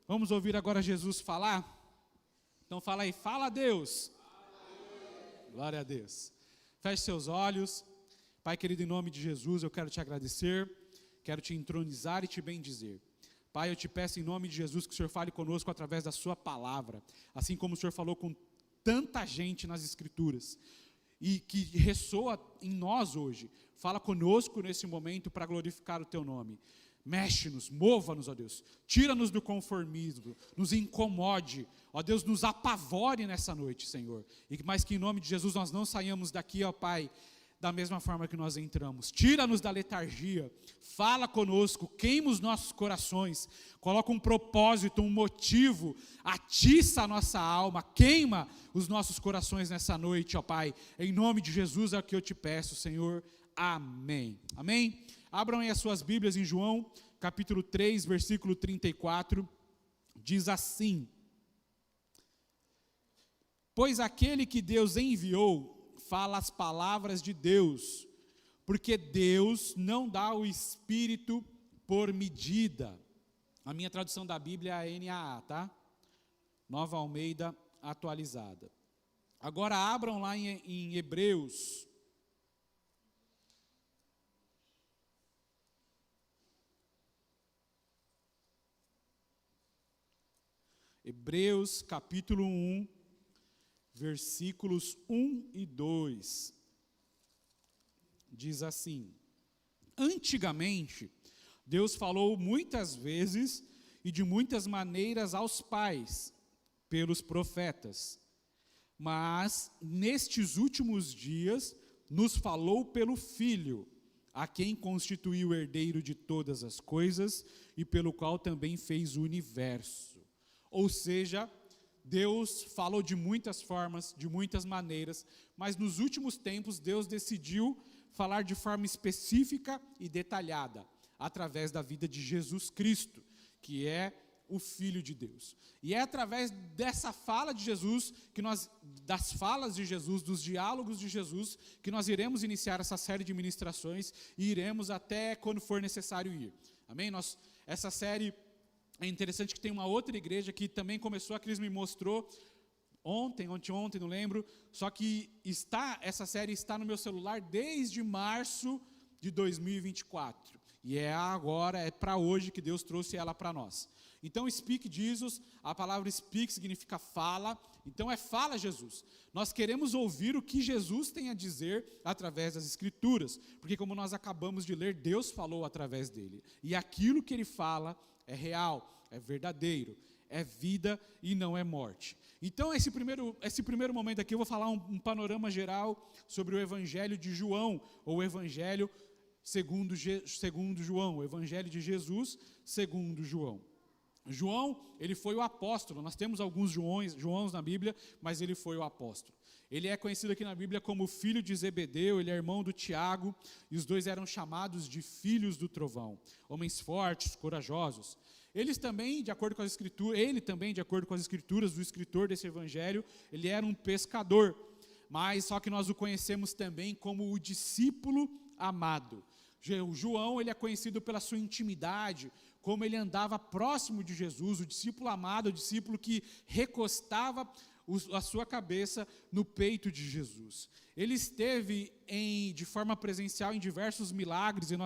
Vamos ouvir agora Jesus falar? Então fala aí, fala a Deus. Glória a Deus. Feche seus olhos. Pai querido, em nome de Jesus, eu quero te agradecer, quero te entronizar e te bendizer. Pai, eu te peço em nome de Jesus que o Senhor fale conosco através da sua palavra, assim como o Senhor falou com tanta gente nas Escrituras, e que ressoa em nós hoje. Fala conosco nesse momento para glorificar o teu nome. Mexe-nos, mova-nos, ó Deus, tira-nos do conformismo, nos incomode, ó Deus, nos apavore nessa noite, Senhor, mas que em nome de Jesus nós não saiamos daqui, ó Pai, da mesma forma que nós entramos. Tira-nos da letargia, fala conosco, queima os nossos corações, coloca um propósito, um motivo, atiça a nossa alma, queima os nossos corações nessa noite, ó Pai, em nome de Jesus é o que eu te peço, Senhor, amém, amém? Abram aí as suas Bíblias em João, capítulo 3, versículo 34, diz assim: pois aquele que Deus enviou fala as palavras de Deus, porque Deus não dá o Espírito por medida. A minha tradução da Bíblia é a NAA, tá? Nova Almeida atualizada. Agora abram lá em Hebreus. Hebreus capítulo 1, versículos 1 e 2, diz assim: antigamente, Deus falou muitas vezes e de muitas maneiras aos pais, pelos profetas, mas nestes últimos dias nos falou pelo Filho, a quem constituiu o herdeiro de todas as coisas e pelo qual também fez o universo. Ou seja, Deus falou de muitas formas, de muitas maneiras, mas nos últimos tempos Deus decidiu falar de forma específica e detalhada, através da vida de Jesus Cristo, que é o Filho de Deus. E é através dessa fala de Jesus, das falas de Jesus, dos diálogos de Jesus, que nós iremos iniciar essa série de ministrações e iremos até quando for necessário ir. Amém? Essa série é interessante que tem uma outra igreja que também começou, a Cris me mostrou ontem, não lembro, só que essa série está no meu celular desde março de 2024. E é para hoje que Deus trouxe ela para nós. Então, Speak Jesus, a palavra Speak significa fala, então fala Jesus. Nós queremos ouvir o que Jesus tem a dizer através das Escrituras, porque como nós acabamos de ler, Deus falou através dele. E aquilo que ele fala é real, é verdadeiro, é vida e não é morte. Então, esse primeiro momento aqui, eu vou falar um panorama geral sobre o Evangelho de João, ou o Evangelho segundo João, o Evangelho de Jesus segundo João. João, ele foi o apóstolo, nós temos alguns Joãos na Bíblia, mas ele foi o apóstolo. Ele é conhecido aqui na Bíblia como filho de Zebedeu, ele é irmão do Tiago, e os dois eram chamados de filhos do trovão, homens fortes, corajosos. Ele também, de acordo com as escrituras do escritor desse evangelho, ele era um pescador, mas só que nós o conhecemos também como o discípulo amado. O João, ele é conhecido pela sua intimidade, como ele andava próximo de Jesus, o discípulo amado, o discípulo que recostava a sua cabeça no peito de Jesus. Ele esteve de forma presencial em diversos milagres, e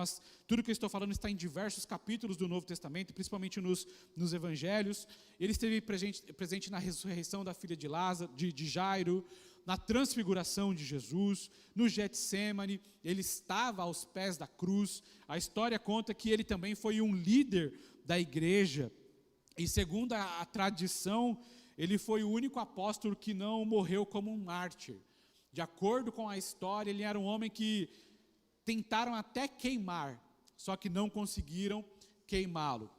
tudo que eu estou falando está em diversos capítulos do Novo Testamento, principalmente nos evangelhos. Ele esteve presente na ressurreição da filha de Jairo, na transfiguração de Jesus, no Getsêmani, ele estava aos pés da cruz. A história conta que ele também foi um líder da igreja, e segundo a tradição, ele foi o único apóstolo que não morreu como um mártir. De acordo com a história, ele era um homem que tentaram até queimar, só que não conseguiram queimá-lo.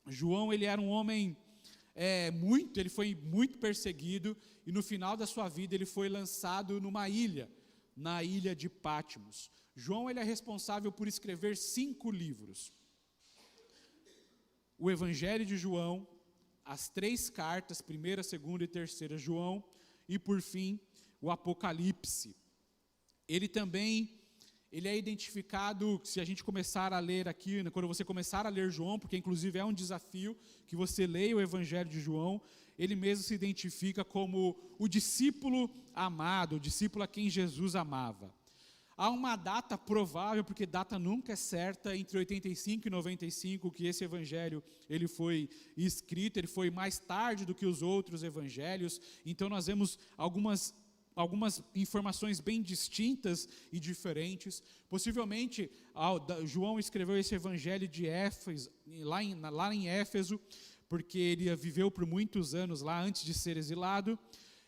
João, ele era um homem ele foi muito perseguido, e no final da sua vida ele foi lançado numa ilha, na ilha de Patmos. João, ele é responsável por escrever 5 livros. O Evangelho de João, as 3 cartas, 1ª, 2ª e 3ª João, e por fim, o Apocalipse. Ele também ele é identificado, se a gente começar a ler aqui, né, quando você começar a ler João, porque inclusive é um desafio que você leia o Evangelho de João, ele mesmo se identifica como o discípulo amado, o discípulo a quem Jesus amava. Há uma data provável, porque data nunca é certa, entre 85 e 95, que esse evangelho ele foi escrito, ele foi mais tarde do que os outros evangelhos, então nós vemos algumas informações bem distintas e diferentes. Possivelmente, João escreveu esse evangelho de Éfeso, lá em Éfeso, porque ele viveu por muitos anos lá antes de ser exilado.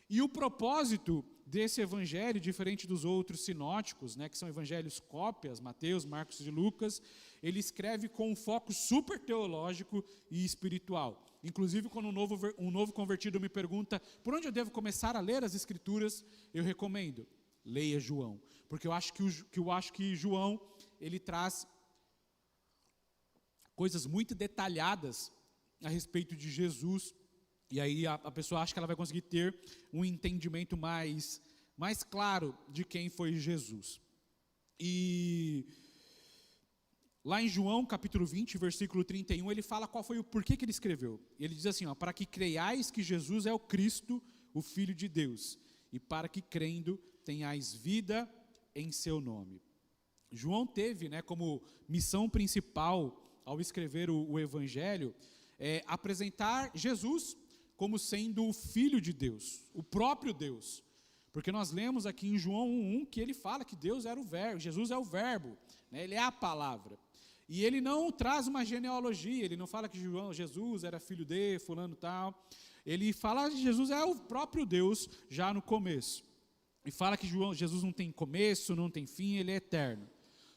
E o propósito desse evangelho, diferente dos outros sinóticos, né, que são evangelhos cópias, Mateus, Marcos e Lucas, ele escreve com um foco super teológico e espiritual. Inclusive, quando um novo convertido me pergunta por onde eu devo começar a ler as Escrituras, eu recomendo, leia João. Porque eu acho que João, ele traz coisas muito detalhadas a respeito de Jesus, e aí a pessoa acha que ela vai conseguir ter um entendimento mais claro de quem foi Jesus. E lá em João, capítulo 20, versículo 31, ele fala qual foi o porquê que ele escreveu. Ele diz assim, para que creiais que Jesus é o Cristo, o Filho de Deus, e para que crendo tenhais vida em seu nome. João teve, né, como missão principal, ao escrever o Evangelho, apresentar Jesus como sendo o Filho de Deus, o próprio Deus. Porque nós lemos aqui em João 1:1 que ele fala que Deus era o Verbo, Jesus é o Verbo, né, ele é a palavra. E ele não traz uma genealogia, ele não fala que Jesus era filho de fulano tal. Ele fala que Jesus é o próprio Deus já no começo. E fala que Jesus não tem começo, não tem fim, ele é eterno.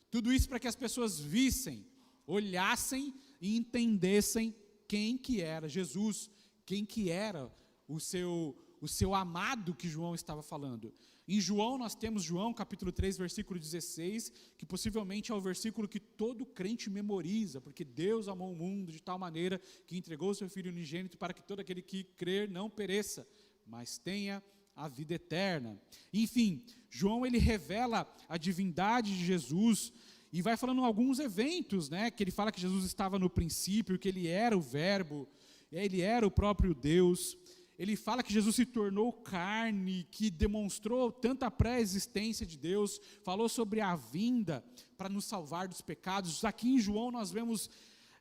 Tudo isso para que as pessoas vissem, olhassem e entendessem quem que era Jesus, quem que era o seu amado que João estava falando. Em João, nós temos João, capítulo 3, versículo 16, que possivelmente é o versículo que todo crente memoriza, porque Deus amou o mundo de tal maneira que entregou o seu Filho unigênito para que todo aquele que crer não pereça, mas tenha a vida eterna. Enfim, João ele revela a divindade de Jesus e vai falando alguns eventos, né, que ele fala que Jesus estava no princípio, que ele era o Verbo, ele era o próprio Deus. Ele fala que Jesus se tornou carne, que demonstrou tanta pré-existência de Deus, falou sobre a vinda para nos salvar dos pecados. Aqui em João nós vemos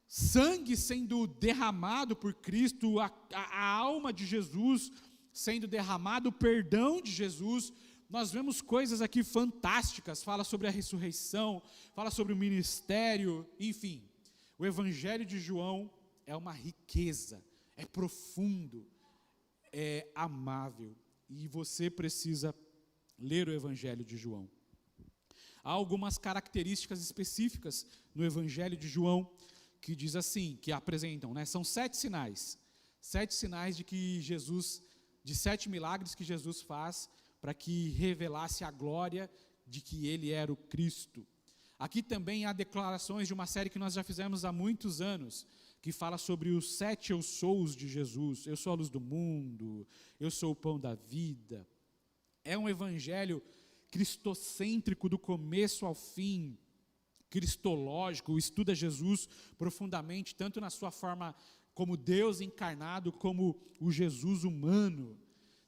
sangue sendo derramado por Cristo, a alma de Jesus sendo derramado, o perdão de Jesus. Nós vemos coisas aqui fantásticas, fala sobre a ressurreição, fala sobre o ministério, enfim. O Evangelho de João é uma riqueza, é profundo, é amável, e você precisa ler o Evangelho de João. Há algumas características específicas no Evangelho de João que diz assim, que apresentam, né? São 7 sinais de 7 milagres que Jesus faz para que revelasse a glória de que ele era o Cristo. Aqui também há declarações de uma série que nós já fizemos há muitos anos, que fala sobre os 7 eu sous de Jesus. Eu sou a luz do mundo, eu sou o pão da vida. É um evangelho cristocêntrico do começo ao fim, cristológico, estuda Jesus profundamente, tanto na sua forma como Deus encarnado, como o Jesus humano.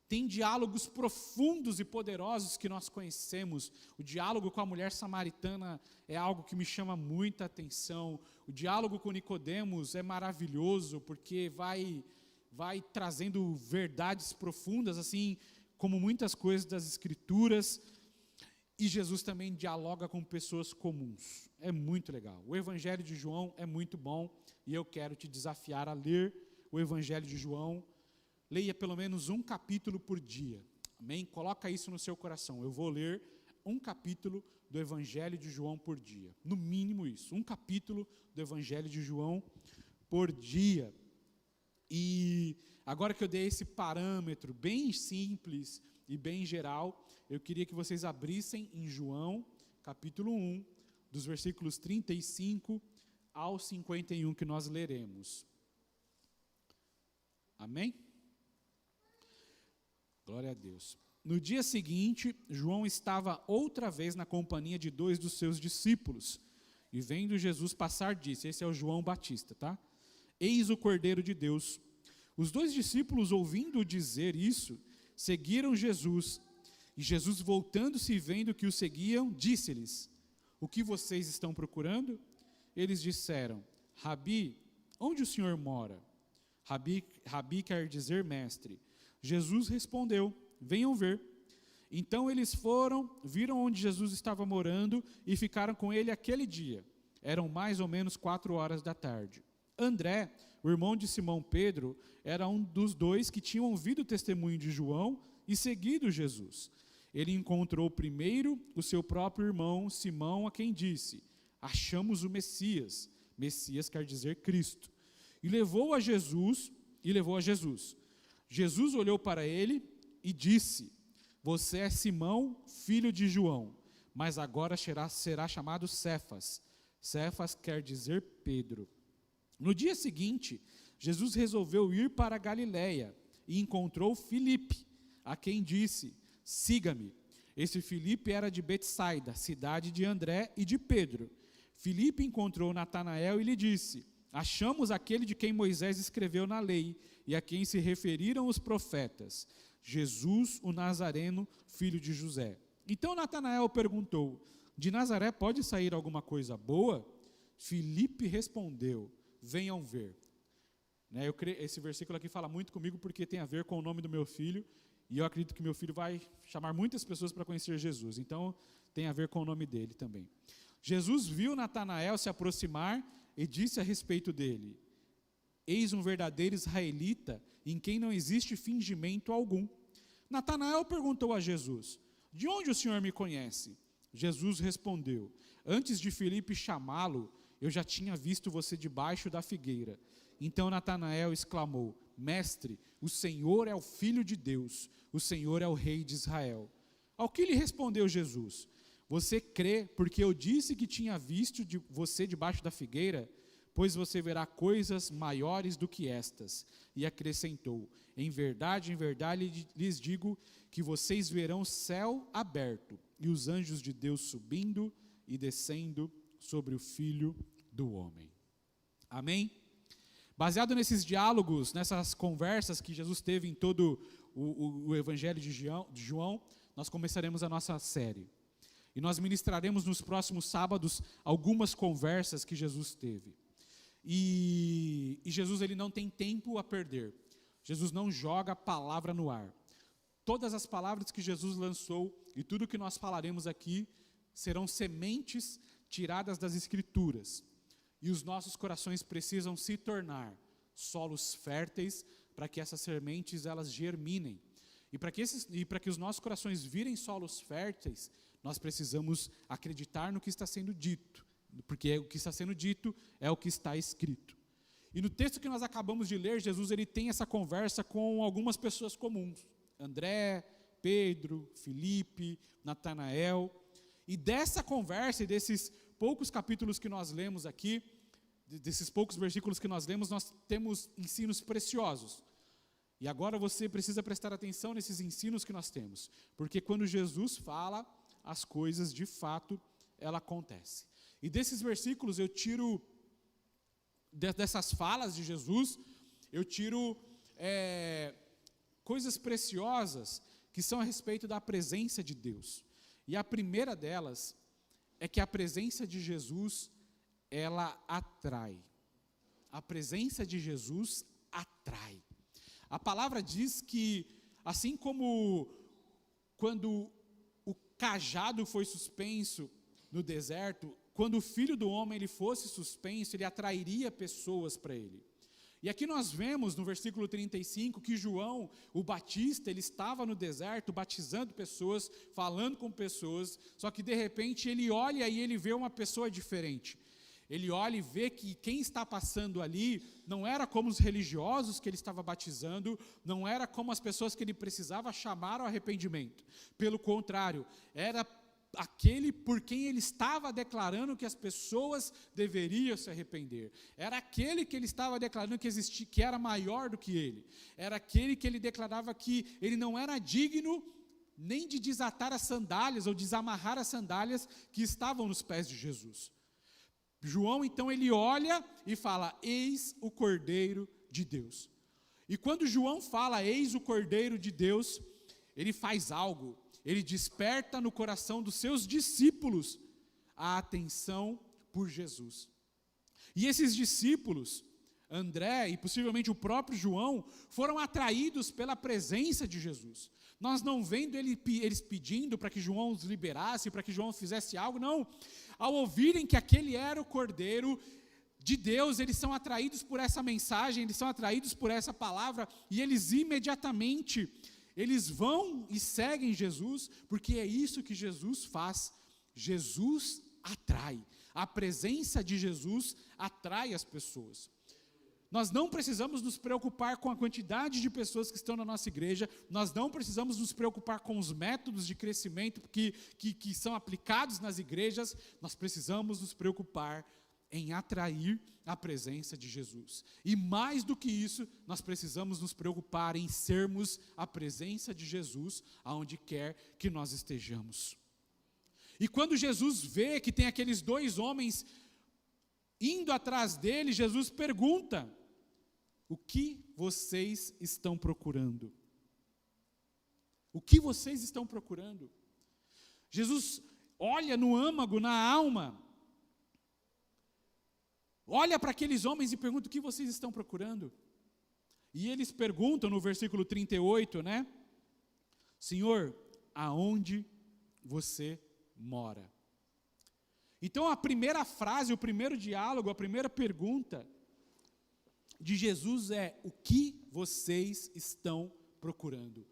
Tem diálogos profundos e poderosos que nós conhecemos. O diálogo com a mulher samaritana é algo que me chama muita atenção. O diálogo com Nicodemos é maravilhoso, porque vai trazendo verdades profundas, assim como muitas coisas das Escrituras. E Jesus também dialoga com pessoas comuns. É muito legal. O Evangelho de João é muito bom, e eu quero te desafiar a ler o Evangelho de João. Leia pelo menos um capítulo por dia, amém? Coloca isso no seu coração, eu vou ler um capítulo do Evangelho de João por dia, no mínimo isso, um capítulo do Evangelho de João por dia. E agora que eu dei esse parâmetro bem simples e bem geral, eu queria que vocês abrissem em João, capítulo 1, dos versículos 35 ao 51 que nós leremos. Amém? Glória a Deus. No dia seguinte, João estava outra vez na companhia de 2 dos seus discípulos, e vendo Jesus passar, disse, esse é o João Batista, tá? Eis o Cordeiro de Deus. Os 2 discípulos, ouvindo dizer isso, seguiram Jesus, e Jesus, voltando-se e vendo que o seguiam, disse-lhes, o que vocês estão procurando? Eles disseram, Rabi, onde o Senhor mora? Rabi quer dizer mestre. Jesus respondeu, venham ver. Então eles foram, viram onde Jesus estava morando e ficaram com ele aquele dia. Eram mais ou menos 4 da tarde. André, o irmão de Simão Pedro, era um dos 2 que tinham ouvido o testemunho de João e seguido Jesus. Ele encontrou primeiro o seu próprio irmão Simão, a quem disse, achamos o Messias. Messias quer dizer Cristo. E levou a Jesus. Jesus olhou para ele e disse, você é Simão, filho de João, mas agora será chamado Cefas. Cefas quer dizer Pedro. No dia seguinte, Jesus resolveu ir para a Galiléia e encontrou Filipe, a quem disse, siga-me. Esse Filipe era de Betsaida, cidade de André e de Pedro. Filipe encontrou Natanael e lhe disse, achamos aquele de quem Moisés escreveu na lei e a quem se referiram os profetas, Jesus, o Nazareno, filho de José. Então Natanael perguntou, de Nazaré pode sair alguma coisa boa? Filipe respondeu, venham ver. Esse versículo aqui fala muito comigo porque tem a ver com o nome do meu filho, e eu acredito que meu filho vai chamar muitas pessoas para conhecer Jesus, então tem a ver com o nome dele também. Jesus viu Natanael se aproximar e disse a respeito dele, eis um verdadeiro israelita, em quem não existe fingimento algum. Natanael perguntou a Jesus, de onde o Senhor me conhece? Jesus respondeu, antes de Filipe chamá-lo, eu já tinha visto você debaixo da figueira. Então Natanael exclamou, mestre, o Senhor é o Filho de Deus, o Senhor é o Rei de Israel. Ao que lhe respondeu Jesus, você crê porque eu disse que tinha visto você debaixo da figueira? Pois você verá coisas maiores do que estas. E acrescentou, em verdade lhes digo que vocês verão o céu aberto e os anjos de Deus subindo e descendo sobre o Filho do Homem. Amém? Baseado nesses diálogos, nessas conversas que Jesus teve em todo o Evangelho de João, nós começaremos a nossa série. E nós ministraremos nos próximos sábados algumas conversas que Jesus teve. E Jesus ele não tem tempo a perder. Jesus não joga a palavra no ar. Todas as palavras que Jesus lançou e tudo que nós falaremos aqui serão sementes tiradas das Escrituras. E os nossos corações precisam se tornar solos férteis para que essas sementes elas germinem. E para que os nossos corações virem solos férteis, nós precisamos acreditar no que está sendo dito. Porque o que está sendo dito é o que está escrito. E no texto que nós acabamos de ler, Jesus ele tem essa conversa com algumas pessoas comuns. André, Pedro, Filipe, Natanael. E dessa conversa e desses poucos capítulos que nós lemos aqui, desses poucos versículos que nós lemos, nós temos ensinos preciosos. E agora você precisa prestar atenção nesses ensinos que nós temos. Porque quando Jesus fala, as coisas de fato, ela acontece. E desses versículos eu tiro, dessas falas de Jesus, eu tiro coisas preciosas que são a respeito da presença de Deus. E a primeira delas é que a presença de Jesus, ela atrai. A presença de Jesus atrai. A palavra diz que, assim como quando o cajado foi suspenso no deserto, quando o Filho do Homem ele fosse suspenso, ele atrairia pessoas para ele. E aqui nós vemos no versículo 35 que João, o Batista, ele estava no deserto batizando pessoas, falando com pessoas, só que de repente ele olha e ele vê uma pessoa diferente. Ele olha e vê que quem está passando ali não era como os religiosos que ele estava batizando, não era como as pessoas que ele precisava chamar ao arrependimento. Pelo contrário, era aquele por quem ele estava declarando que as pessoas deveriam se arrepender. Era aquele que ele estava declarando que era maior do que ele. Era aquele que ele declarava que ele não era digno nem de desatar as sandálias ou desamarrar as sandálias que estavam nos pés de Jesus. João, então, ele olha e fala: eis o Cordeiro de Deus. E quando João fala, eis o Cordeiro de Deus, ele faz algo, ele desperta no coração dos seus discípulos a atenção por Jesus. E esses discípulos, André e possivelmente o próprio João, foram atraídos pela presença de Jesus. Nós não vendo eles pedindo para que João os liberasse, para que João fizesse algo, não. Ao ouvirem que aquele era o Cordeiro de Deus, eles são atraídos por essa mensagem, eles são atraídos por essa palavra, e eles imediatamente, eles vão e seguem Jesus, porque é isso que Jesus faz. Jesus atrai. A presença de Jesus atrai as pessoas. Nós não precisamos nos preocupar com a quantidade de pessoas que estão na nossa igreja, nós não precisamos nos preocupar com os métodos de crescimento que são aplicados nas igrejas, nós precisamos nos preocupar em atrair a presença de Jesus. E mais do que isso, nós precisamos nos preocupar em sermos a presença de Jesus aonde quer que nós estejamos. E quando Jesus vê que tem aqueles dois homens indo atrás dele, Jesus pergunta: o que vocês estão procurando? O que vocês estão procurando? Jesus olha no âmago, na alma, olha para aqueles homens e pergunta: o que vocês estão procurando? E eles perguntam no versículo 38, né? Senhor, aonde você mora? Então a primeira frase, o primeiro diálogo, a primeira pergunta de Jesus é: o que vocês estão procurando?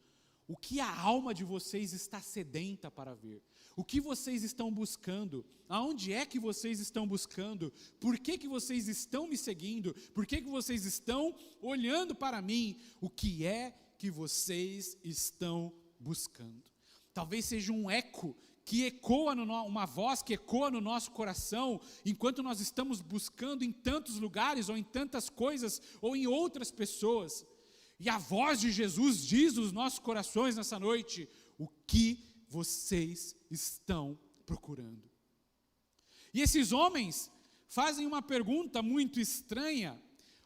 O que a alma de vocês está sedenta para ver? O que vocês estão buscando? Aonde é que vocês estão buscando? Por que vocês estão me seguindo? Por que vocês estão olhando para mim? O que é que vocês estão buscando? Talvez seja um eco que ecoa, uma voz que ecoa no nosso coração, enquanto nós estamos buscando em tantos lugares, ou em tantas coisas, ou em outras pessoas. E a voz de Jesus diz nos nossos corações nessa noite: o que vocês estão procurando? E esses homens fazem uma pergunta muito estranha,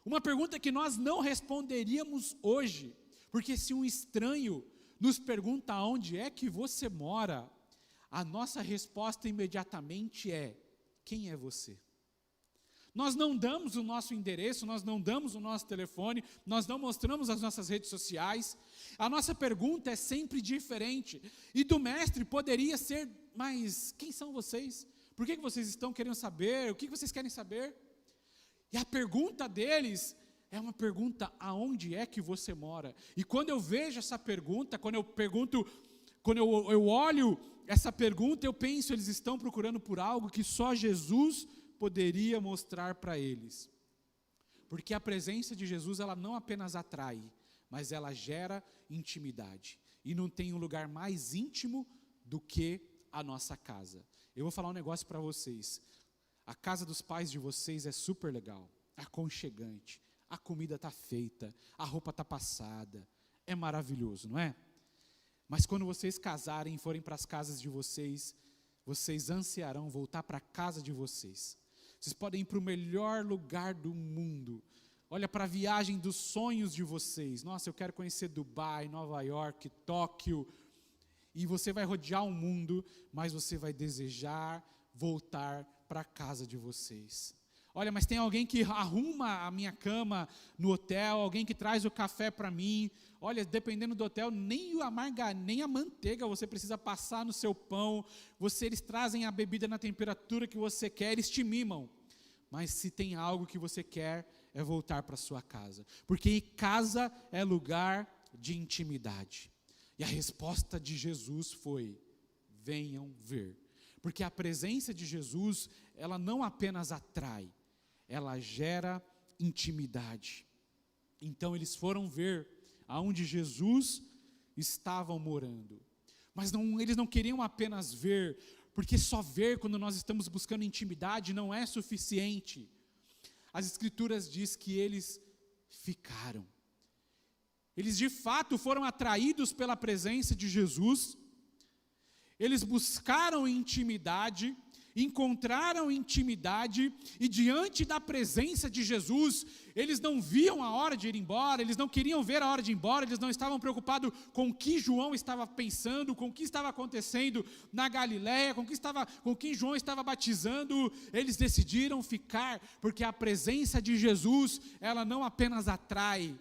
uma pergunta que nós não responderíamos hoje, porque se um estranho nos pergunta aonde é que você mora, a nossa resposta imediatamente é: quem é você? Nós não damos o nosso endereço, nós não damos o nosso telefone, nós não mostramos as nossas redes sociais. A nossa pergunta é sempre diferente. E do mestre poderia ser: mas quem são vocês? Por que vocês estão querendo saber? O que vocês querem saber? E a pergunta deles é uma pergunta: aonde é que você mora? E quando eu vejo essa pergunta, quando eu olho essa pergunta, eu penso: eles estão procurando por algo que só Jesus poderia mostrar para eles. Porque a presença de Jesus, ela não apenas atrai, mas ela gera intimidade. E não tem um lugar mais íntimo do que a nossa casa. Eu vou falar um negócio para vocês. A casa dos pais de vocês é super legal, aconchegante, a comida está feita, a roupa está passada, é maravilhoso, não é? Mas quando vocês casarem e forem para as casas de vocês, vocês ansiarão voltar para a casa de vocês. Vocês podem ir para o melhor lugar do mundo. Olha para a viagem dos sonhos de vocês. Nossa, eu quero conhecer Dubai, Nova York, Tóquio. E você vai rodear o mundo, mas você vai desejar voltar para a casa de vocês. Olha, mas tem alguém que arruma a minha cama no hotel, alguém que traz o café para mim. Olha, dependendo do hotel, nem a manteiga você precisa passar no seu pão. Eles trazem a bebida na temperatura que você quer, eles te mimam. Mas se tem algo que você quer, é voltar para sua casa. Porque casa é lugar de intimidade. E a resposta de Jesus foi: venham ver. Porque a presença de Jesus, ela não apenas atrai, ela gera intimidade. Então eles foram ver aonde Jesus estava morando. Mas eles não queriam apenas ver, porque só ver quando nós estamos buscando intimidade não é suficiente. As Escrituras diz que eles ficaram. Eles de fato foram atraídos pela presença de Jesus, Eles buscaram intimidade, encontraram intimidade, e diante da presença de Jesus, eles não viam a hora de ir embora, eles não queriam ver a hora de ir embora, eles não estavam preocupados com o que João estava pensando, com o que estava acontecendo na Galileia, com quem João estava batizando. Eles decidiram ficar, porque a presença de Jesus, ela não apenas atrai,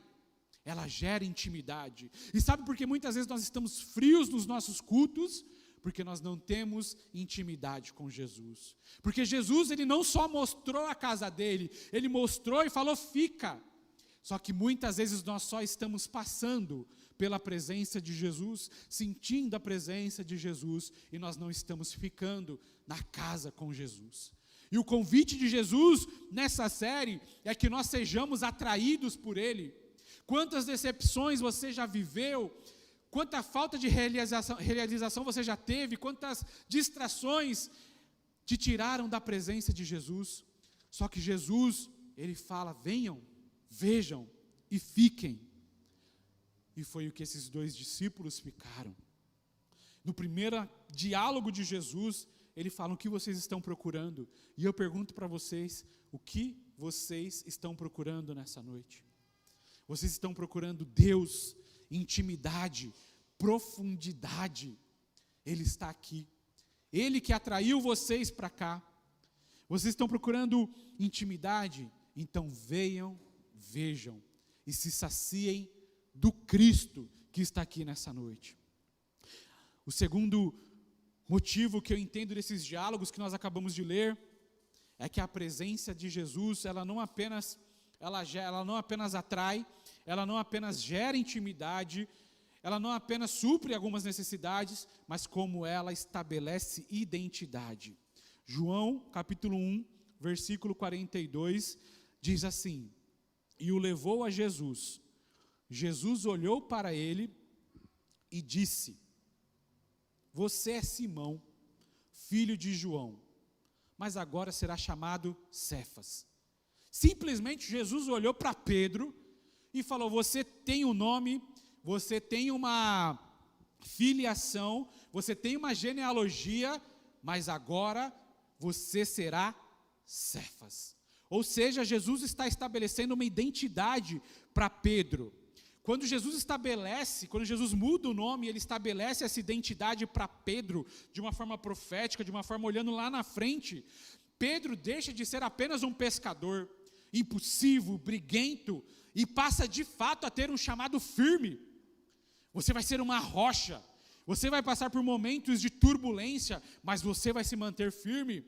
ela gera intimidade. E sabe por que muitas vezes nós estamos frios nos nossos cultos? Porque nós não temos intimidade com Jesus. Porque Jesus, ele não só mostrou a casa dele, ele mostrou e falou, fica. Só que muitas vezes nós só estamos passando pela presença de Jesus, sentindo a presença de Jesus, e nós não estamos ficando na casa com Jesus. E o convite de Jesus nessa série é que nós sejamos atraídos por ele. Quantas decepções você já viveu? Quanta falta de realização você já teve, quantas distrações te tiraram da presença de Jesus. Só que Jesus, ele fala, venham, vejam e fiquem. E foi o que esses 2 discípulos ficaram. No primeiro diálogo de Jesus, ele fala, o que vocês estão procurando? E eu pergunto para vocês, o que vocês estão procurando nessa noite? Vocês estão procurando Deus, intimidade, profundidade? Ele está aqui. Ele que atraiu vocês para cá. Vocês estão procurando intimidade? Então venham, vejam e se saciem do Cristo que está aqui nessa noite. O segundo motivo que eu entendo desses diálogos que nós acabamos de ler é que a presença de Jesus, ela não apenas atrai, ela não apenas gera intimidade, ela não apenas supre algumas necessidades, mas como ela estabelece identidade. João, capítulo 1, versículo 42, diz assim, e o levou a Jesus. Jesus olhou para ele e disse, você é Simão, filho de João, mas agora será chamado Cefas. Simplesmente Jesus olhou para Pedro e falou, você tem um nome, você tem uma filiação, você tem uma genealogia, mas agora você será Cefas. Ou seja, Jesus está estabelecendo uma identidade para Pedro. Quando Jesus muda o nome, ele estabelece essa identidade para Pedro, de uma forma profética, de uma forma olhando lá na frente. Pedro deixa de ser apenas um pescador, impulsivo, briguento, e passa de fato a ter um chamado firme. Você vai ser uma rocha, você vai passar por momentos de turbulência, mas você vai se manter firme.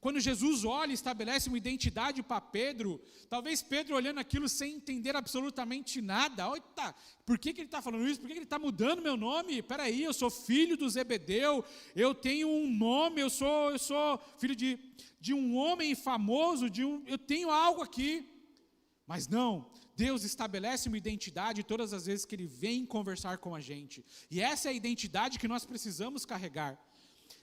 Quando Jesus olha e estabelece uma identidade para Pedro, talvez Pedro olhando aquilo sem entender absolutamente nada, eita, por que ele está falando isso? Por que ele está mudando meu nome? Espera aí, eu sou filho do Zebedeu, eu tenho um nome, eu sou filho de um homem famoso, eu tenho algo aqui. Mas não, Deus estabelece uma identidade todas as vezes que Ele vem conversar com a gente. E essa é a identidade que nós precisamos carregar.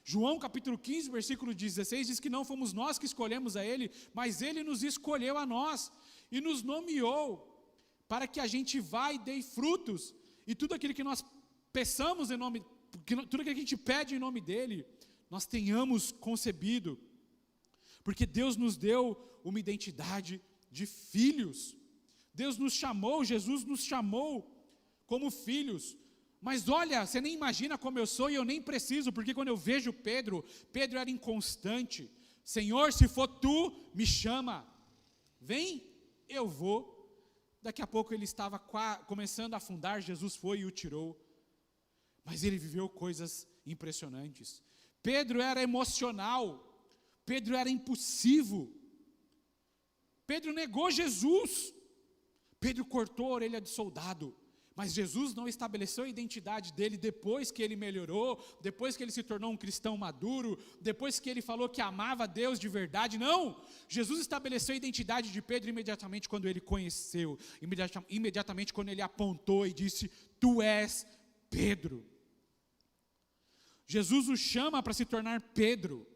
João capítulo 15, versículo 16, diz que não fomos nós que escolhemos a Ele, mas Ele nos escolheu a nós, e nos nomeou, para que a gente vá e dê frutos, e tudo aquilo que nós peçamos em nome, tudo aquilo que a gente pede em nome dEle, nós tenhamos concebido, porque Deus nos deu uma identidade de filhos. Deus nos chamou, Jesus nos chamou como filhos. Mas olha, você nem imagina como eu sou e eu nem preciso, porque quando eu vejo Pedro era inconstante. Senhor, se for tu, me chama. Vem, eu vou. Daqui a pouco ele estava começando a afundar, Jesus foi e o tirou. Mas ele viveu coisas impressionantes. Pedro era emocional, Pedro era impulsivo. Pedro negou Jesus. Pedro cortou a orelha de soldado. Mas Jesus não estabeleceu a identidade dele depois que ele melhorou, depois que ele se tornou um cristão maduro, depois que ele falou que amava Deus de verdade. Não! Jesus estabeleceu a identidade de Pedro imediatamente quando ele conheceu, imediatamente quando ele apontou e disse, tu és Pedro. Jesus o chama para se tornar Pedro,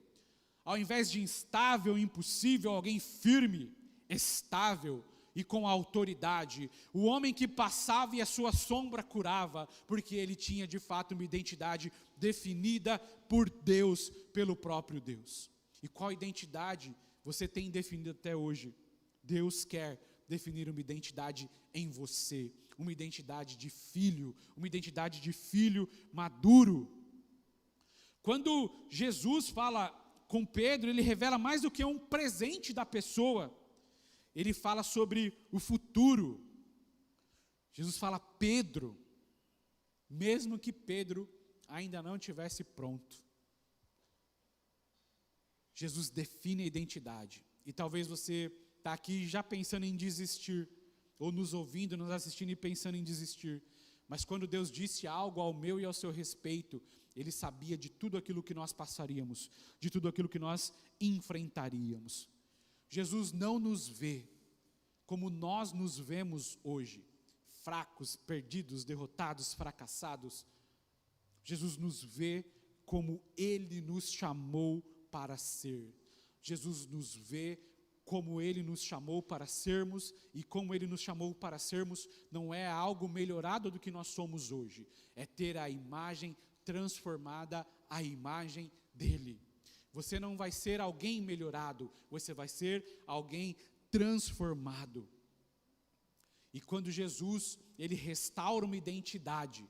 ao invés de instável, impossível, alguém firme, estável e com autoridade, o homem que passava e a sua sombra curava, porque ele tinha de fato uma identidade definida por Deus, pelo próprio Deus. E qual identidade você tem definido até hoje? Deus quer definir uma identidade em você, uma identidade de filho maduro. Quando Jesus fala com Pedro, ele revela mais do que um presente da pessoa, ele fala sobre o futuro. Jesus fala: Pedro, mesmo que Pedro ainda não estivesse pronto. Jesus define a identidade. E talvez você está aqui já pensando em desistir, ou nos ouvindo, nos assistindo e pensando em desistir. Mas quando Deus disse algo ao meu e ao seu respeito, Ele sabia de tudo aquilo que nós passaríamos, de tudo aquilo que nós enfrentaríamos. Jesus não nos vê como nós nos vemos hoje, fracos, perdidos, derrotados, fracassados. Jesus nos vê como Ele nos chamou para ser. Jesus nos vê como Ele nos chamou para sermos, e como Ele nos chamou para sermos não é algo melhorado do que nós somos hoje, é ter a imagem transformada à imagem dEle. Você não vai ser alguém melhorado, você vai ser alguém transformado. E quando Jesus, Ele restaura uma identidade,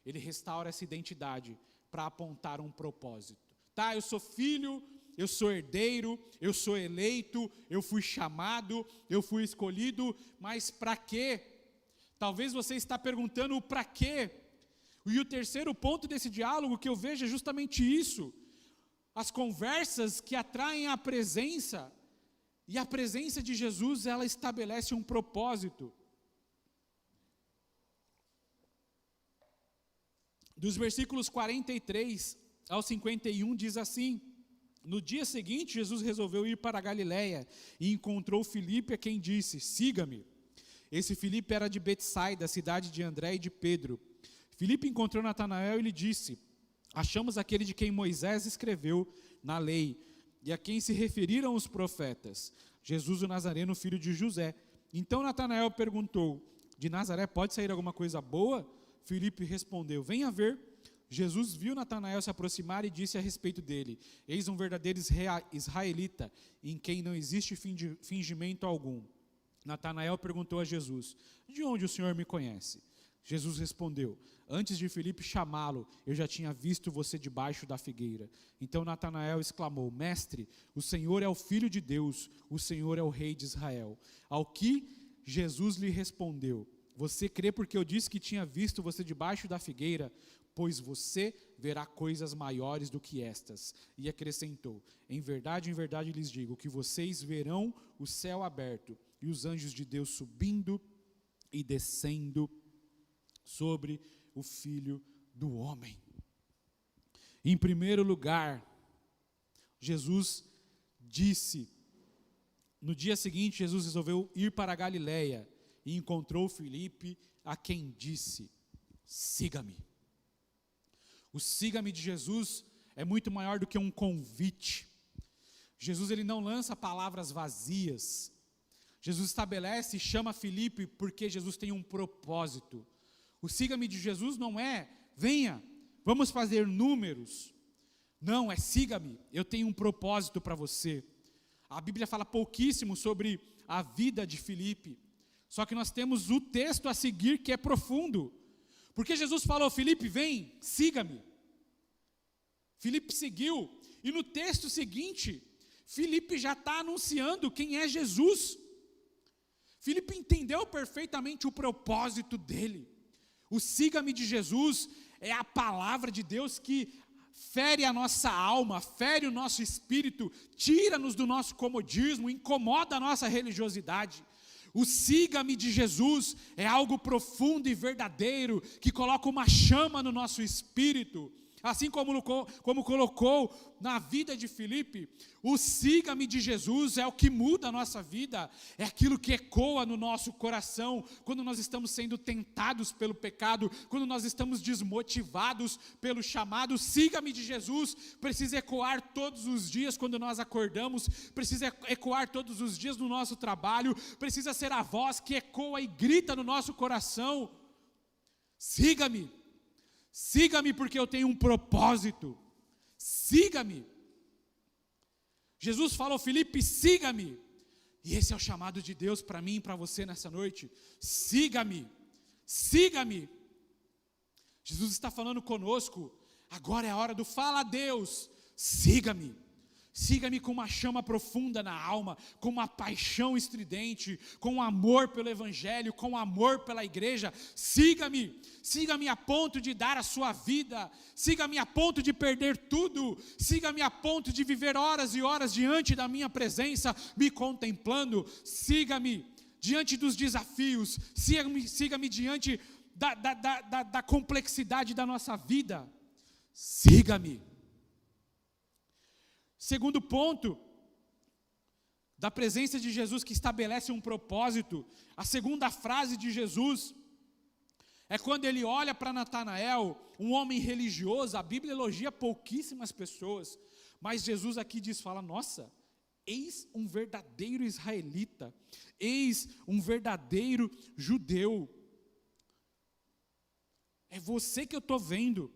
Ele restaura essa identidade para apontar um propósito. Tá, eu sou filho, eu sou herdeiro, eu sou eleito, eu fui chamado, eu fui escolhido, mas para quê? Talvez você está perguntando o para quê. E o terceiro ponto desse diálogo que eu vejo é justamente isso. As conversas que atraem a presença, e a presença de Jesus, ela estabelece um propósito. Dos versículos 43 ao 51 diz assim: no dia seguinte, Jesus resolveu ir para a Galiléia e encontrou Filipe, a quem disse: siga-me. Esse Filipe era de Betsaida, cidade de André e de Pedro. Filipe encontrou Natanael e lhe disse: achamos aquele de quem Moisés escreveu na lei, e a quem se referiram os profetas, Jesus o Nazareno, filho de José. Então Natanael perguntou: de Nazaré pode sair alguma coisa boa? Filipe respondeu: venha ver. Jesus viu Natanael se aproximar e disse a respeito dele: eis um verdadeiro israelita, em quem não existe fingimento algum. Natanael perguntou a Jesus: de onde o Senhor me conhece? Jesus respondeu: antes de Filipe chamá-lo, eu já tinha visto você debaixo da figueira. Então Natanael exclamou: mestre, o Senhor é o Filho de Deus, o Senhor é o Rei de Israel. Ao que Jesus lhe respondeu: você crê porque eu disse que tinha visto você debaixo da figueira? Pois você verá coisas maiores do que estas. E acrescentou: em verdade lhes digo, que vocês verão o céu aberto, e os anjos de Deus subindo e descendo sobre o Filho do Homem. Em primeiro lugar, Jesus disse, no dia seguinte, Jesus resolveu ir para a Galiléia, e encontrou Filipe, a quem disse: siga-me. O siga-me de Jesus é muito maior do que um convite. Jesus, ele não lança palavras vazias. Jesus estabelece e chama Filipe porque Jesus tem um propósito. O siga-me de Jesus não é: venha, vamos fazer números. Não, é: siga-me, eu tenho um propósito para você. A Bíblia fala pouquíssimo sobre a vida de Filipe, só que nós temos o texto a seguir que é profundo. Porque Jesus falou: Filipe, vem, siga-me. Filipe seguiu, e no texto seguinte, Filipe já está anunciando quem é Jesus. Filipe entendeu perfeitamente o propósito dele. O siga-me de Jesus é a palavra de Deus que fere a nossa alma, fere o nosso espírito, tira-nos do nosso comodismo, incomoda a nossa religiosidade. O siga-me de Jesus é algo profundo e verdadeiro, que coloca uma chama no nosso espírito. Assim como colocou na vida de Filipe, o siga-me de Jesus é o que muda a nossa vida, é aquilo que ecoa no nosso coração, quando nós estamos sendo tentados pelo pecado, quando nós estamos desmotivados pelo chamado. Siga-me de Jesus precisa ecoar todos os dias quando nós acordamos, precisa ecoar todos os dias no nosso trabalho, precisa ser a voz que ecoa e grita no nosso coração: siga-me. Siga-me porque eu tenho um propósito. Siga-me. Jesus falou: Filipe, siga-me. E esse é o chamado de Deus para mim e para você nessa noite. Siga-me. Siga-me. Jesus está falando conosco. Agora é a hora do fala a Deus. Siga-me. Siga-me com uma chama profunda na alma, com uma paixão estridente, com amor pelo Evangelho, com amor pela igreja. Siga-me, siga-me a ponto de dar a sua vida, siga-me a ponto de perder tudo, siga-me a ponto de viver horas e horas diante da minha presença, me contemplando. Siga-me diante dos desafios, siga-me diante da complexidade da nossa vida. Siga-me. Segundo ponto, da presença de Jesus que estabelece um propósito, a segunda frase de Jesus é quando ele olha para Natanael, um homem religioso. A Bíblia elogia pouquíssimas pessoas, mas Jesus aqui fala: nossa, eis um verdadeiro israelita, eis um verdadeiro judeu, é você que eu estou vendo.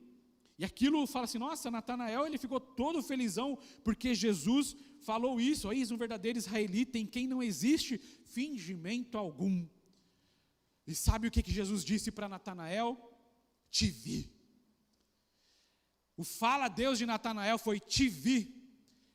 E aquilo fala assim: nossa, Natanael, ele ficou todo felizão, porque Jesus falou isso: eis um verdadeiro israelita em quem não existe fingimento algum. E sabe o que Jesus disse para Natanael? Te vi. O fala a Deus de Natanael foi: te vi,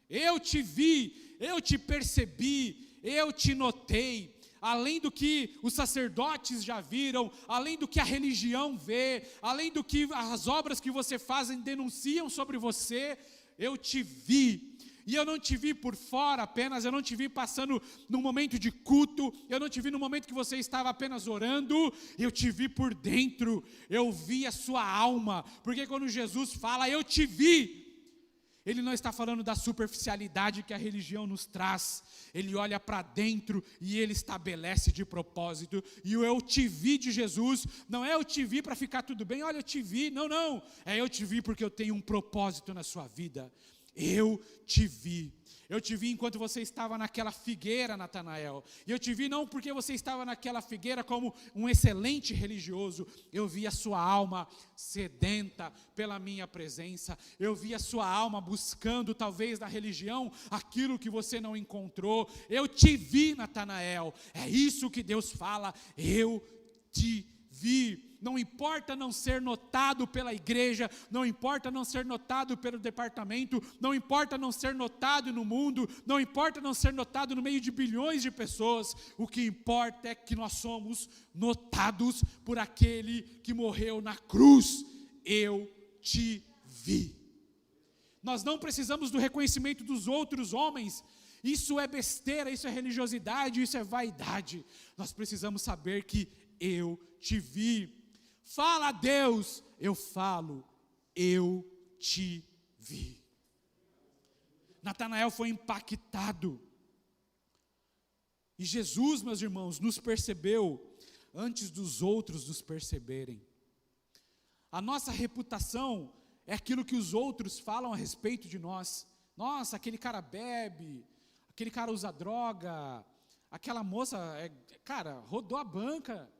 eu te percebi, eu te notei. Além do que os sacerdotes já viram, além do que a religião vê, além do que as obras que você faz denunciam sobre você, eu te vi. E eu não te vi por fora apenas, eu não te vi passando num momento de culto, eu não te vi no momento que você estava apenas orando, eu te vi por dentro, eu vi a sua alma, porque quando Jesus fala, eu te vi, ele não está falando da superficialidade que a religião nos traz, ele olha para dentro e ele estabelece de propósito. E o eu te vi de Jesus, não é eu te vi para ficar tudo bem, olha eu te vi, não, é eu te vi porque eu tenho um propósito na sua vida. Eu te vi enquanto você estava naquela figueira, Natanael, e eu te vi não porque você estava naquela figueira como um excelente religioso, eu vi a sua alma sedenta pela minha presença, eu vi a sua alma buscando talvez na religião aquilo que você não encontrou. Eu te vi, Natanael, é isso que Deus fala: eu te vi. Não importa não ser notado pela igreja, não importa não ser notado pelo departamento, não importa não ser notado no mundo, não importa não ser notado no meio de bilhões de pessoas, o que importa é que nós somos notados por aquele que morreu na cruz. Eu te vi. Nós não precisamos do reconhecimento dos outros homens. Isso é besteira, isso é religiosidade, isso é vaidade. Nós precisamos saber que eu te vi. Fala a Deus, eu falo, eu te vi. Natanael foi impactado. E Jesus, meus irmãos, nos percebeu antes dos outros nos perceberem. A nossa reputação é aquilo que os outros falam a respeito de nós. Nossa, aquele cara bebe, aquele cara usa droga, aquela moça, rodou a banca,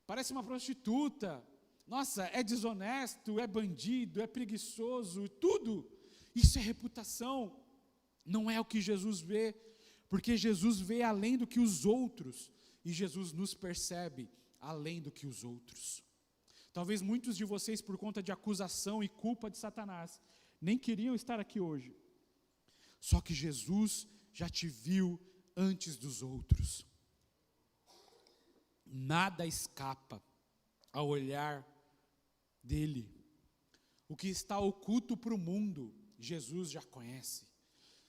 parece uma prostituta, nossa, é desonesto, é bandido, é preguiçoso, tudo. Isso é reputação, não é o que Jesus vê, porque Jesus vê além do que os outros, e Jesus nos percebe além do que os outros. Talvez muitos de vocês, por conta de acusação e culpa de Satanás, nem queriam estar aqui hoje, só que Jesus já te viu antes dos outros. Nada escapa ao olhar dele. O que está oculto para o mundo, Jesus já conhece.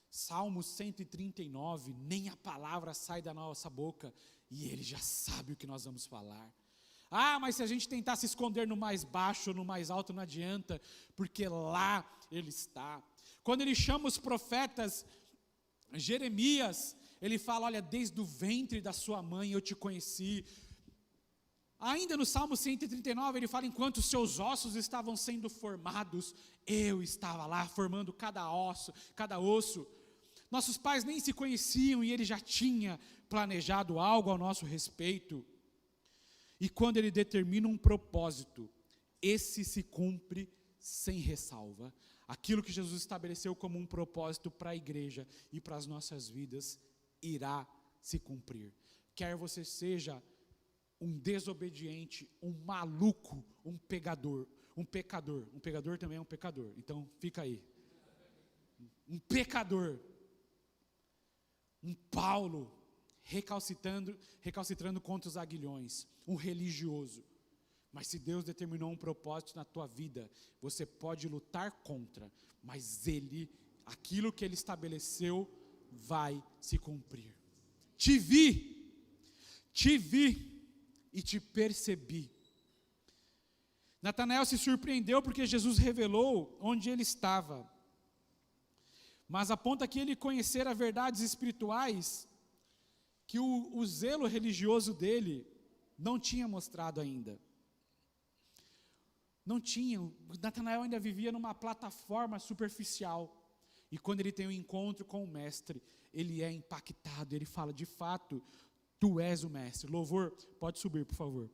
Salmo 139, nem a palavra sai da nossa boca, e ele já sabe o que nós vamos falar. Mas se a gente tentar se esconder no mais baixo ou no mais alto, não adianta, porque lá ele está. Quando ele chama os profetas, Jeremias, ele fala, olha, desde o ventre da sua mãe eu te conheci. Ainda no Salmo 139, ele fala, enquanto os seus ossos estavam sendo formados, eu estava lá formando cada osso. Nossos pais nem se conheciam e ele já tinha planejado algo ao nosso respeito. E quando ele determina um propósito, esse se cumpre sem ressalva. Aquilo que Jesus estabeleceu como um propósito para a igreja e para as nossas vidas, irá se cumprir. Quer você seja um desobediente, um maluco, um pecador. Um pecador também é um pecador, então fica aí. Um pecador. Um Paulo recalcitrando contra os aguilhões. Um religioso. Mas se Deus determinou um propósito na tua vida, você pode lutar contra, mas aquilo que Ele estabeleceu, vai se cumprir. Te vi e te percebi. Natanael se surpreendeu porque Jesus revelou onde ele estava, mas aponta que ele conhecera verdades espirituais que o zelo religioso dele não tinha mostrado ainda. Não tinha, Natanael ainda vivia numa plataforma superficial, e quando ele tem um encontro com o mestre, ele é impactado, ele fala, de fato, tu és o mestre. Louvor, pode subir, por favor.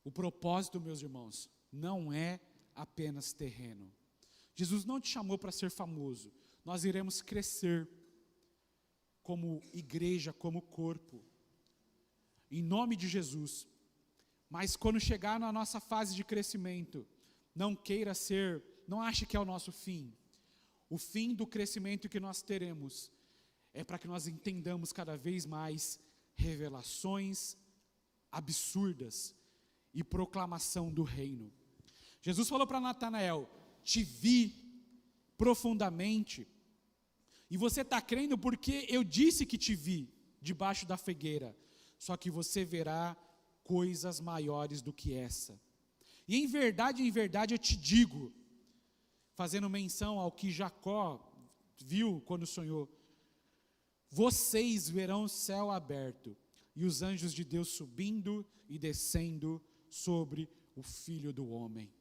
O propósito, meus irmãos, não é apenas terreno. Jesus não te chamou para ser famoso, nós iremos crescer como igreja, como corpo, em nome de Jesus. Mas quando chegar na nossa fase de crescimento, não ache que é o nosso fim. O fim do crescimento que nós teremos é para que nós entendamos cada vez mais revelações absurdas e proclamação do reino. Jesus falou para Natanael, te vi profundamente, e você está crendo porque eu disse que te vi debaixo da figueira, só que você verá coisas maiores do que essa. E em verdade eu te digo, fazendo menção ao que Jacó viu quando sonhou, vocês verão o céu aberto e os anjos de Deus subindo e descendo sobre o Filho do Homem.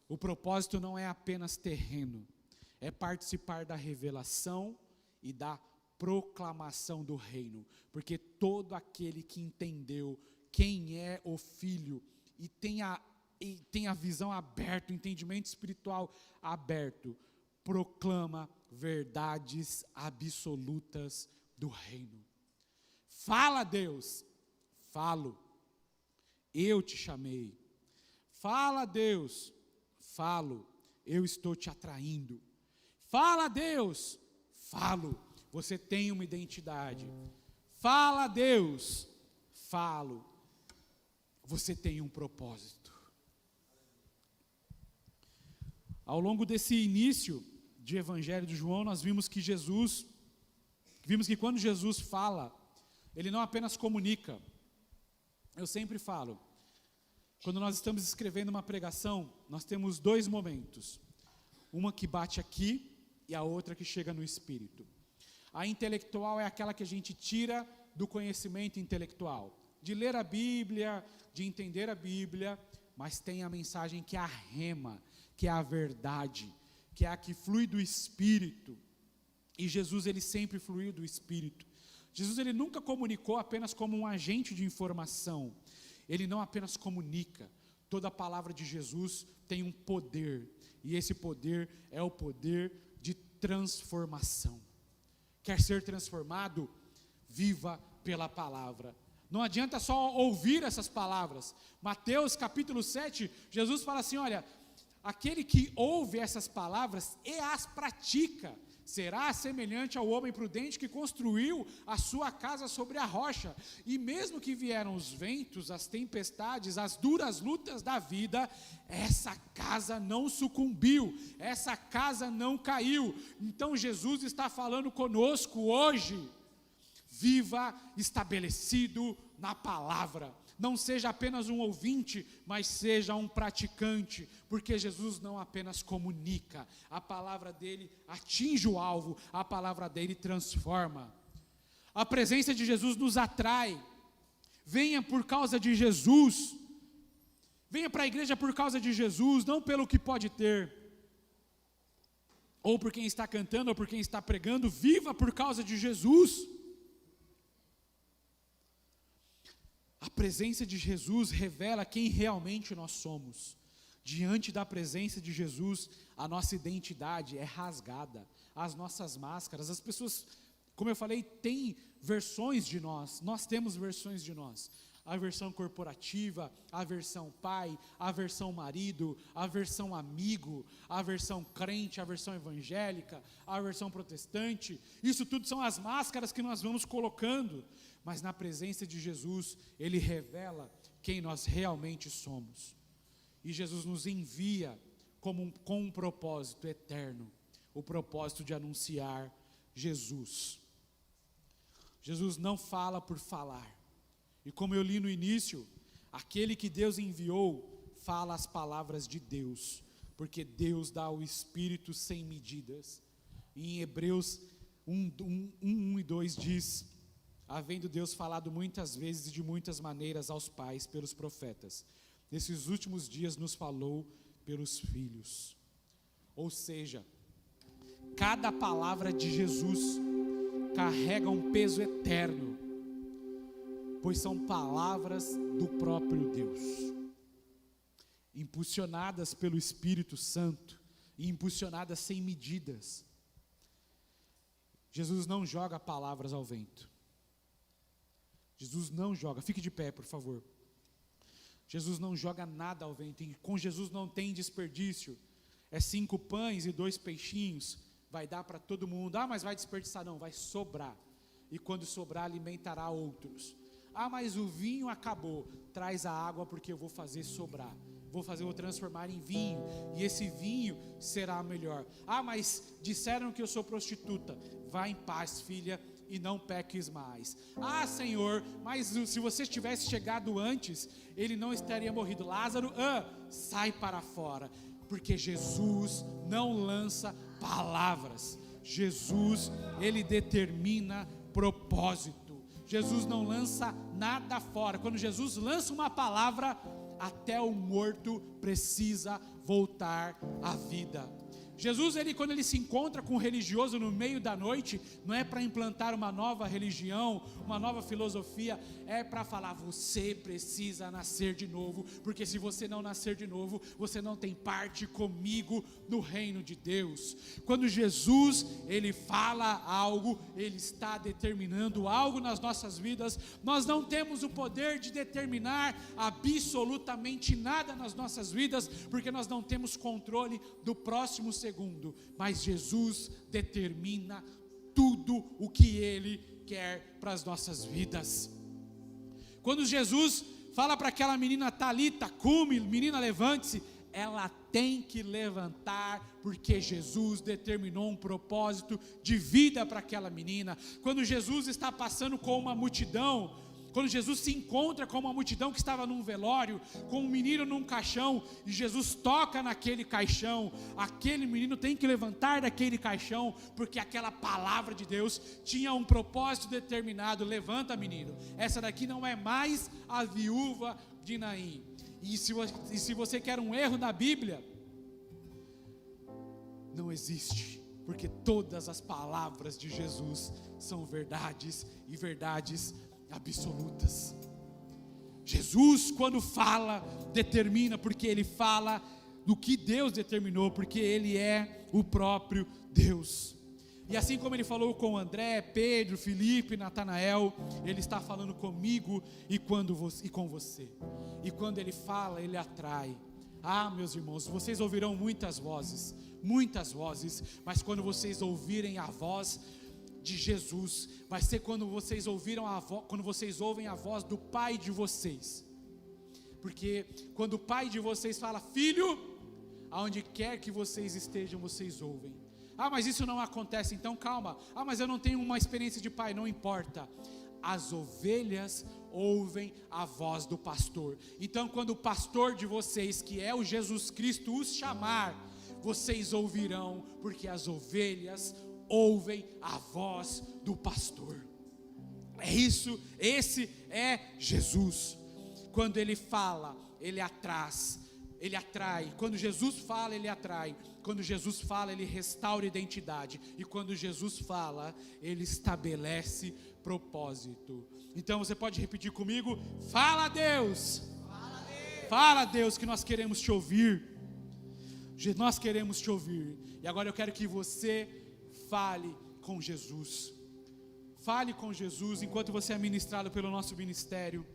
O propósito não é apenas terreno, é participar da revelação e da proclamação do reino, porque todo aquele que entendeu quem é o Filho e tem a visão aberta, o entendimento espiritual aberto, proclama verdades absolutas do reino. Fala, Deus, falo, eu te chamei. Fala, Deus, falo, eu estou te atraindo. Fala, Deus, falo, você tem uma identidade. Fala, Deus, falo, você tem um propósito. Ao longo desse início de Evangelho de João, nós vimos que quando Jesus fala, Ele não apenas comunica. Eu sempre falo, quando nós estamos escrevendo uma pregação, nós temos dois momentos. Uma que bate aqui e a outra que chega no espírito. A intelectual é aquela que a gente tira do conhecimento intelectual, de ler a Bíblia, de entender a Bíblia, mas tem a mensagem que é a rema, que é a verdade, que é a que flui do Espírito. E Jesus, ele sempre fluiu do Espírito. Jesus, ele nunca comunicou apenas como um agente de informação. Ele não apenas comunica. Toda a palavra de Jesus tem um poder, e esse poder é o poder de transformação. Quer ser transformado? Viva pela palavra. Não adianta só ouvir essas palavras. Mateus capítulo 7, Jesus fala assim, olha, aquele que ouve essas palavras e as pratica, será semelhante ao homem prudente que construiu a sua casa sobre a rocha. E mesmo que vieram os ventos, as tempestades, as duras lutas da vida, essa casa não sucumbiu, essa casa não caiu. Então Jesus está falando conosco hoje, viva estabelecido na palavra. Não seja apenas um ouvinte, mas seja um praticante, porque Jesus não apenas comunica, a palavra dele atinge o alvo, a palavra dele transforma. A presença de Jesus nos atrai. Venha por causa de Jesus. Venha para a igreja por causa de Jesus, não pelo que pode ter, ou por quem está cantando, ou por quem está pregando. Viva por causa de Jesus. A presença de Jesus revela quem realmente nós somos. Diante da presença de Jesus, a nossa identidade é rasgada, as nossas máscaras. As pessoas, como eu falei, têm versões de nós temos versões de nós. A versão corporativa, a versão pai, a versão marido, a versão amigo, a versão crente, a versão evangélica, a versão protestante. Isso tudo são as máscaras que nós vamos colocando, mas na presença de Jesus, Ele revela quem nós realmente somos. E Jesus nos envia com um propósito eterno, o propósito de anunciar Jesus. Jesus não fala por falar. E como eu li no início, aquele que Deus enviou fala as palavras de Deus, porque Deus dá o Espírito sem medidas. E em Hebreus 1 e 2 diz: havendo Deus falado muitas vezes e de muitas maneiras aos pais pelos profetas, nesses últimos dias nos falou pelos filhos. Ou seja, cada palavra de Jesus carrega um peso eterno, pois são palavras do próprio Deus, impulsionadas pelo Espírito Santo e impulsionadas sem medidas. Jesus não joga palavras ao vento. Jesus não joga, fique de pé, por favor. Jesus não joga nada ao vento, e com Jesus não tem desperdício. É 5 pães e 2 peixinhos, vai dar para todo mundo. Mas vai desperdiçar? Não, vai sobrar. E quando sobrar, alimentará outros. Mas o vinho acabou. Traz a água, porque eu vou fazer sobrar. Vou transformar em vinho, e esse vinho será melhor. Mas disseram que eu sou prostituta. Vá em paz, filha, e não peques mais. Senhor, mas se você tivesse chegado antes, ele não estaria morrido. Lázaro, sai para fora, porque Jesus não lança palavras. Jesus, ele determina propósito. Jesus não lança nada fora. Quando Jesus lança uma palavra, até o morto precisa voltar à vida. Jesus, quando ele se encontra com um religioso no meio da noite, não é para implantar uma nova religião, uma nova filosofia, é para falar: você precisa nascer de novo, porque se você não nascer de novo, você não tem parte comigo no reino de Deus. Quando Jesus, ele fala algo, ele está determinando algo nas nossas vidas. Nós não temos o poder de determinar absolutamente nada nas nossas vidas, porque nós não temos controle do próximo segundo, mas Jesus determina tudo o que Ele quer para as nossas vidas. Quando Jesus fala para aquela menina: Talita cumi, menina, levante-se, ela tem que levantar, porque Jesus determinou um propósito de vida para aquela menina. Quando Jesus está passando com uma multidão, quando Jesus se encontra com uma multidão que estava num velório, com um menino num caixão, e Jesus toca naquele caixão, aquele menino tem que levantar daquele caixão, porque aquela palavra de Deus tinha um propósito determinado. Levanta, menino, essa daqui não é mais a viúva de Naim. E se você quer um erro na Bíblia, não existe, porque todas as palavras de Jesus são verdades, e verdades absolutas. Jesus, quando fala, determina, porque Ele fala do que Deus determinou, porque Ele é o próprio Deus. E assim como Ele falou com André, Pedro, Filipe, Natanael, Ele está falando comigo e com você. E quando Ele fala, Ele atrai. Meus irmãos, vocês ouvirão muitas vozes, mas quando vocês ouvirem a voz de Jesus, vai ser quando vocês ouvem a voz do Pai de vocês. Porque quando o Pai de vocês fala: filho, aonde quer que vocês estejam, vocês ouvem. Mas isso não acontece, então calma. Mas eu não tenho uma experiência de pai. Não importa. as ovelhas ouvem a voz do pastor. Então, quando o pastor de vocês, que é o Jesus Cristo, os chamar, vocês ouvirão, porque as ovelhas ouvem a voz do pastor. É isso, esse é Jesus. Quando ele fala, ele atrai. Quando Jesus fala, ele atrai. Quando Jesus fala, ele restaura identidade. E quando Jesus fala, ele estabelece propósito. Então você pode repetir comigo: fala, Deus. Fala, Deus. Fala, Deus, que nós queremos te ouvir. Nós queremos te ouvir. E agora eu quero que você fale com Jesus. Fale com Jesus enquanto você é ministrado pelo nosso ministério.